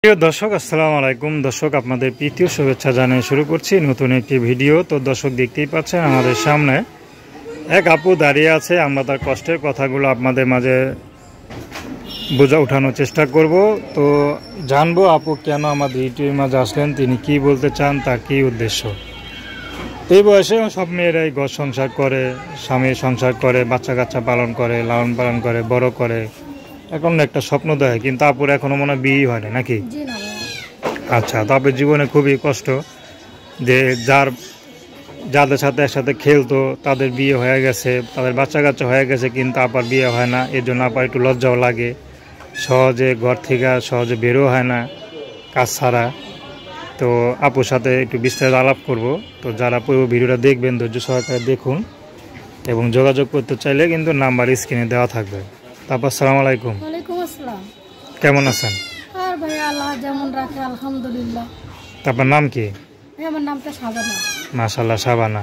প্রিয় দর্শক আসসালামু আলাইকুম। দর্শক আপনাদের প্রীতীয় শুভেচ্ছা জানিয়ে শুরু করছি নতুন একটি ভিডিও। তো দর্শক দেখতেই পাচ্ছেন আমাদের সামনে এক আপু দাঁড়িয়ে আছে। আমরা তার কষ্টের কথাগুলো আপনাদের মাঝে ওঠানোর চেষ্টা করব। তো জানবো আপু কেন আমাদের ইউটিউবের মাঝে আসলেন, তিনি কি বলতে চান, তার কী উদ্দেশ্য। এই বয়সে সব মেয়েরাই ঘর সংসার করে, স্বামী সংসার করে, বাচ্চা কাচ্চা পালন করে, লালন পালন করে, বড় করে, এখন একটা স্বপ্ন দেয়, কিন্তু আপুর এখনো মনে হয় বিয়ে হয় না নাকি? আচ্ছা, তবে জীবনে খুবই কষ্ট যে যাদের সাথে একসাথে খেলতো তাদের বিয়ে হয়ে গেছে, তাদের বাচ্চা কাচ্চা হয়ে গেছে, কিন্তু আপার বিয়ে হয় না। এর জন্য আপার একটু লজ্জাও লাগে, সহজে ঘর থেকে সহজে বেরো হয় না কাজ ছাড়া। তো আপুর সাথে একটু বিস্তারিত আলাপ করব। তো যারা পুরো ভিডিওটা দেখবেন ধৈর্য সহকারে দেখুন, এবং যোগাযোগ করতে চাইলে কিন্তু নাম্বার স্ক্রিনে দেওয়া থাকবে। তারপর আসসালামু আলাইকুম। ওয়ালাইকুম আসসালাম। কেমন আছেন? আর ভাই আল্লাহ যেমন রাখে আলহামদুলিল্লাহ। আপনার নাম কি? আমার নামটা শাবানা। মাশাআল্লাহ, শাবানা।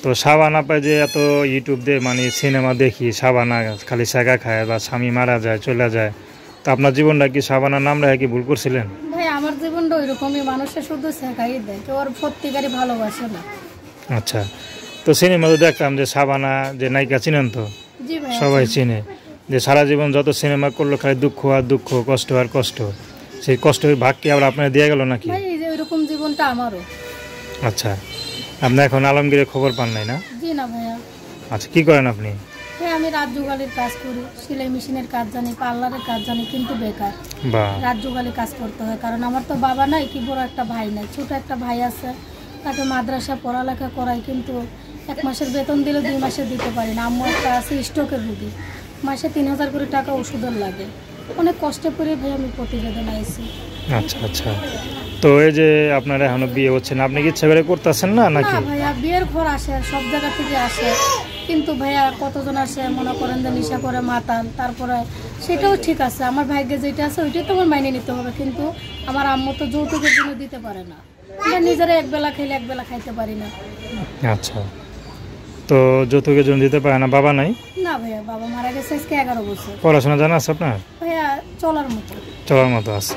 তো শাবানা পায় যে এত ইউটিউব দিয়ে মানে সিনেমা দেখি, শাবানা খালি শেখা খায় বা স্বামী মারা যায় চলে যায়। তো আপনার জীবনটা কি শাবানার নাম রেখে কি ভুল করছিলেন? ভাই আমার জীবনটা ওইরকমই, মানুষের শুধু শেখাই দেয়, কেউ আর সত্যিকারই ভালোবাসে না। আচ্ছা, তো সিনেমাতে দেখতাম যে শাবানা যে নায়িকা চিনেন তো? জি ভাই, সবাই চিনে, যে সারা জীবন যত সিনেমা করলো খালি দুঃখ আর দুঃখ, কষ্ট আর কষ্ট। সেই কষ্টের ভাগ কি আবার আপনার দিয়ে গেল নাকি? ভাই এই যে ওইরকম জীবনটা আমারও। আচ্ছা, আপনি এখন আলমগীরের খবর পান নাই না? জি না ভাইয়া। আচ্ছা, কি করেন আপনি? হ্যাঁ, আমি রাত জোগালির কাজ করি, সেলাই মেশিনের কাজ জানি, পার্লারের কাজ জানি, কিন্তু বেকার। রাত জোগালি কাজ করতে হয়, কারণ আমার তো বাবা নাই, কি বড় একটা ভাই নাই, ছোট একটা ভাই আছে, তাকে মাদ্রাসা পড়ালেখা করাই, কিন্তু 1 মাসের বেতন দিলে 2 মাসে দিতে পারি না। আম্মু একটা আছে স্ট্রোকের রুগী, মাসে 3000 করে টাকা ওষুধের লাগে। অনেক কষ্টে করে ভাই আমি প্রতিবেদন আইছি। আচ্ছা আচ্ছা, তো এই যে আপনার এখনো বিয়ে হচ্ছে না, আপনি কি ইচ্ছা করে করতেছেন না নাকি? না ভাইয়া, বিয়ের ঘর আসে, সব জায়গা থেকে আসে, কিন্তু ভাইয়া কতজন আসে মনে করেন যে নেশা করে মাতাল, তারপরে সেটাও ঠিক আছে, আমার ভাগ্যে যেটা আছে ওইটাই তো আমার মাইনে নিতে হবে, কিন্তু আমার আম্মু তো যৌতুকের জন্য দিতে পারে না, আমরা নিজেরা একবেলা খাইলে একবেলা খাইতে পারি না। আচ্ছা, তো যৌতুকের জন্য দিতে পারে না? বাবা নাই? না ভাইয়া, বাবা মারা গেছে আজকে 11 বছর। পড়াশোনা জানা আছে আপনার? ভাইয়া চলার মতো। চলার মতো আছে।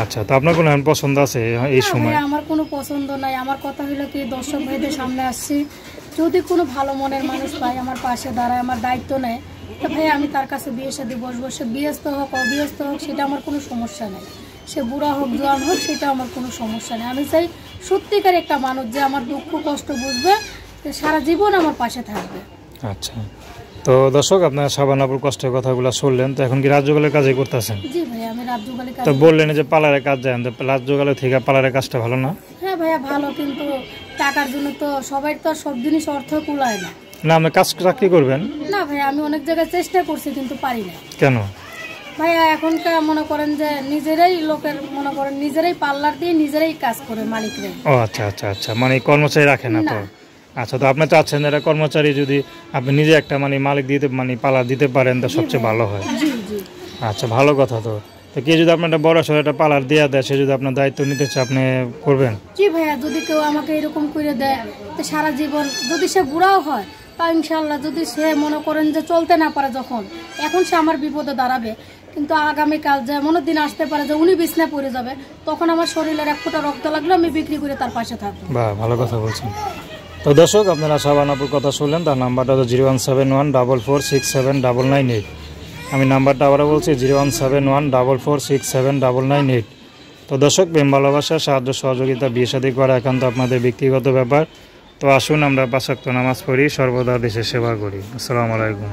আচ্ছা, তো আপনার কোনো পছন্দ আছে এই সময়? আমার কোনো পছন্দ নাই। আমার কথা হলো কি, দর্শক ভাইদের সামনে আসছি, যদি কোনো ভালো মনের মানুষ পাই, আমার পাশে দাঁড়ায়, আমার দায়িত্ব নেয়, তো ভাই আমি তার কাছে বিয়ে শাদী বসবো। সে বিয়েস্ত হোক অবিয়েস্ত হোক সেটা আমার কোনো সমস্যা নেই, সে বুড়া হোক জোয়ান হোক সেটা আমার কোনো সমস্যা নেই। আমি চাই সত্যিকার একটা মানুষ যে আমার দুঃখ কষ্ট বুঝবে, সারা জীবন আমার পাশে থাকবে। আচ্ছা, তো দর্শক আপনার শাবানাপুর কষ্টের কথাগুলো শুনলেন, তো এখন কি রাজ্যকালের কাজে করতেছেন? জি ভাই, আমি রাজ্যকালে কাজ। তো বললেন যে পার্লারের কাজ যান, তো রাজ্যকালে থেকে পার্লারের কাজটা ভালো না? হ্যাঁ ভাইয়া ভালো, কিন্তু টাকার জন্য তো সবাই তো সব জিনিস অর্থ কুলায় না। না, আপনি কাজ চাকরি করবেন না ভাইয়া, আমি অনেক জায়গায় চেষ্টা করছি কিন্তু পারি না। কেন ভাইয়া এখনকার মনে করেন যে নিজেরাই লোকের মনে করেন নিজেরাই পার্লার দিয়ে নিজেরাই কাজ করে মালিকরাই। ও আচ্ছা আচ্ছা আচ্ছা, মানে কর্মচারী রাখে না তো? আচ্ছা, তো আপনি চাচ্ছেন এটা কর্মচারী যদি আপনি নিজে একটা মানে মালিক দিতে মানে পার্লার দিতে পারেন তো সবচেয়ে ভালো হয়। জি জি। আচ্ছা, ভালো কথা। তো কে যদি আপনার একটা বড় সড়ো একটা পার্লার দিয়ে দেয়, সে যদি আপনার দায়িত্ব নিতে চায়, আপনি করবেন? জি ভাইয়া, যদি কেউ আমাকে এরকম করে দেয় তো সারা জীবন, যদি সে বুড়াও হয় তা ইনশাল্লাহ, যদি সে মনে করেন যে চলতে না পারে, যখন এখন সে আমার বিপদে দাঁড়াবে, কিন্তু আগামীকাল যেমনও দিন আসতে পারে যে উনি বিছনা পড়ে যাবে, তখন আমার শরীরের 1 ফোঁটা রক্ত লাগলে আমি বিক্রি করে তার পাশে থাকবো। বাহ, ভালো কথা বলছেন। তো দর্শক আপনারা শাবানাপুর কথা শুনলেন, তার নাম্বারটা হলো 01714467998। আমি নাম্বারটা আবারও বলছি 01714467998। তো দর্শক, প্রেম ভালোবাসা সাহায্য সহযোগিতা বিয়ে শাদী করা একান্ত আপনাদের ব্যক্তিগত ব্যাপার। তো আসুন আমরা 5 ওয়াক্ত নামাজ পড়ি, সর্বদা দেশের সেবা করি। আসসালামু আলাইকুম।